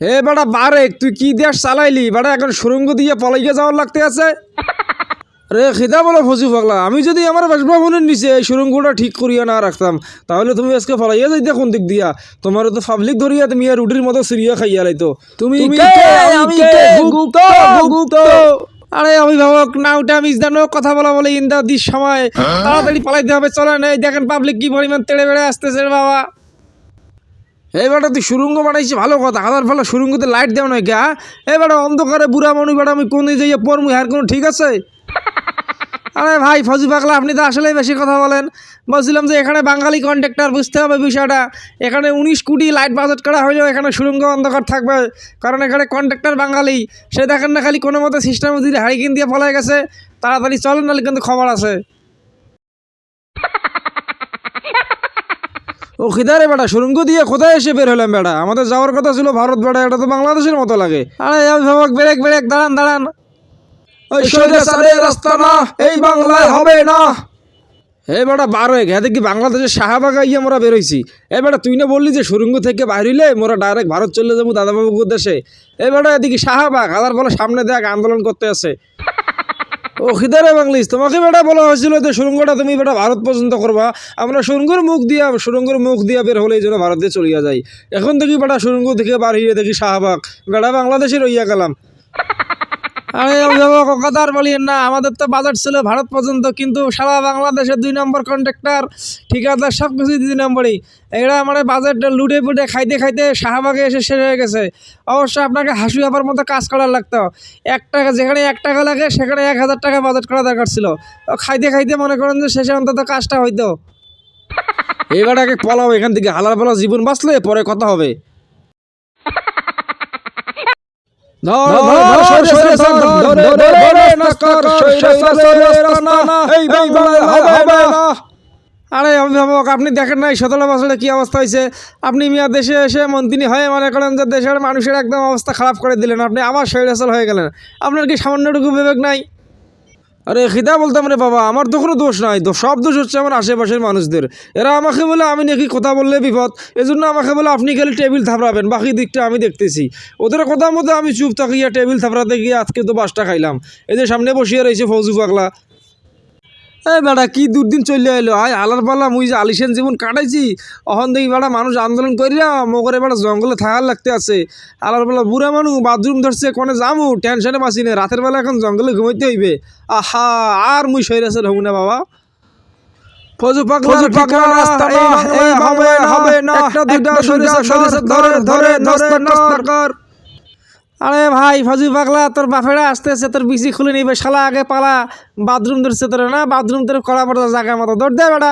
হে বেটা বারেক, তুই কি দেশ চালাইলি বেটা? এখন সুরঙ্গ দিয়ে পলাইয়া যাওয়ার লাগতে আছে। আরে খিদা বলো ফসি পাগলা, আমি যদি আমার বাসভবনের নিচে এই সুরঙ্গটা ঠিক করিয়া না রাখতাম তাহলে তুমি আজকে ফলাইয়া যাইতে কোন দিক দিয়া? তোমার তো পাবলিক ধরিয়া তুমি আর রুটির মতো সিরিয়া খাইয়া লাইতো। তুমি গুপ্ত গুপ্ত। আরে অভিভাবক নাউটা মিস জানো কথা বলা বলে ইন্দা দিস সময় তাড়াতাড়ি পালাইতে হবে, চলে না? দেখেন পাবলিক কি পরিমাণ তেড়ে বেড়ে আসতেছে রে বাবা। এই বেটা তুই সুরঙ্গ বানাইছি ভালো কথা, হাজার ফেলা সুরঙ্গতে লাইট দেওয়া নয় কে? এই বেটা অন্ধকারে বুড়া মানুষ বেটা আমি কোন যাইয়া পড়মু, আর কোনো ঠিক আছে? আরে ভাই ফজু পাগলা, আপনি তো আসলেই বেশি কথা বলেন। বলছিলাম যে এখানে বাঙালি কন্ট্রাক্টর, বুঝতে হবে বিষয়টা। এখানে 19 কোটি লাইট বাজেট করা হলেও এখানে সুরঙ্গ অন্ধকার থাকবে, কারণ এখানে কন্ট্রাক্টর বাঙালি। সে দেখেন না খালি কোনো মতো সিস্টেম দিয়ে হারিকেন দিয়ে ফলাই গেছে। তাড়াতাড়ি চলেন নাহলে কিন্তু খবর আছে। ও খিদারে বেটা, সুরঙ্গ দিয়ে কোথায় এসে বের হলাম বেটা? আমাদের যাওয়ার কথা ছিল ভারত বেটা, এটা তো বাংলাদেশের মতো লাগে। আরে অভিভাবক ব্রেক ব্রেক, দাঁড়ান দাঁড়ান। ওই স্বৈরাচারের রাস্তা না, এই বাংলায় হবে না। হে বেটা বারো ঘেতে কি বাংলাদেশের শাহবাগা ইয়ে মোরা বেরোইছি। এ বেটা তুই না বললি যে সুরঙ্গ থেকে বাইরিলে মোরা ডাইরেক্ট ভারত চলে যাবো দাদাবাবুর দেশে। এ বেটা এদিকে শাহবাগ, হাজার বলে সামনে দেখ আন্দোলন করতে আছে। ও খিদারে বাংলিশ, তোমাকে বেটা বলা হয়েছিল যে সুরঙ্গটা তুমি বেটা ভারত পর্যন্ত করবা। আমরা সুরঙ্গের মুখ দিয়া বের হলে এই জন্য ভারতে চলিয়া যাই। এখন দেখি বেটা সুরঙ্গ থেকে বার হইয়া দেখি শাহবাগ, বেটা বাংলাদেশে রইয়া গেলাম। আরে অভিভাবক কথা আর বলিয়েন না, আমাদের তো বাজেট ছিল ভারত পর্যন্ত, কিন্তু সারা বাংলাদেশের 2 নম্বর কন্ট্রাক্টর ঠিকাদার সব কিছু 2 নম্বরই। এরা আমার বাজেট লুটে পুটে খাইতে খাইতে শাহবাগে এসে শেষ হয়ে গেছে। অবশ্য আপনাকে হাসি আবার মতো কাজ করার লাগতো। 1 টাকা যেখানে 1 টাকা লাগে সেখানে 1000 টাকা বাজেট করা দরকার ছিল। খাইতে খাইতে মনে করেন যে শেষে অন্তত কাজটা হইতো। এবার আগে পলাও এখান থেকে, হালার পালা জীবন বাঁচলে পরে কথা হবে। আরে অভিভাবক আপনি দেখেন নাই 17 বছরে কি অবস্থা হয়েছে? আপনি মিয়া দেশে এসে মন্ত্রী হয়ে মনে করেন যে দেশের মানুষের একদম অবস্থা খারাপ করে দিলেন। আপনি আবার স্বৈরাচার হয়ে গেলেন। আপনার কি সামান্যটুকু বিবেক নাই? আরে খিদা বলতাম রে বাবা, আমার তো কোনো দোষ নাই, সব দোষ হচ্ছে আমার আশেপাশের মানুষদের। এরা আমাকে বলে আমি নাকি কথা বললে বিপদ, এজন্য আমাকে বলে আপনি খালি টেবিল থাপড়াবেন, বাকি দিকটা আমি দেখতেছি। ওদের কথা মতো আমি চুপ থাকিয়া টেবিল থাপড়াতে গিয়ে আজকে তো 5টা খাইলাম। এই যে সামনে বসিয়ে রয়েছে ফৌজু পাগলা। এই বেটা কি দুর্দিন চলে এলো, আয় আলার পালা মুই যে আলিশান জীবন কাটাইছি। অহন দেখি বেটা মানুষ আন্দোলন করিয়া মগরে বেটা জঙ্গলে থাকার লাগতে আছে। আলার বেলা বুড়া মানুষ বাথরুম ধরছে, কোনে যামু টেনশনে বাঁচি না, রাতের বেলা এখন জঙ্গলে ঘুমাইতে হইবে। আহা আর মুই সৈরাচার হব না বাবা। ফজু পাগলা রাস্তা হবে না, একটা দুইটা সৈরাচার ধরে ধরে নাস্তা কর। আরে ভাই ফজু পাগলা, তোর বাপেরা আসতেছে, তোর বিসি খুলে নিবে শালা, আগে পালা। বাথরুম ধরছে তোর না, বাথরুম তোর কড়া পড়া জায়গা মতো দৌড় দে বেটা।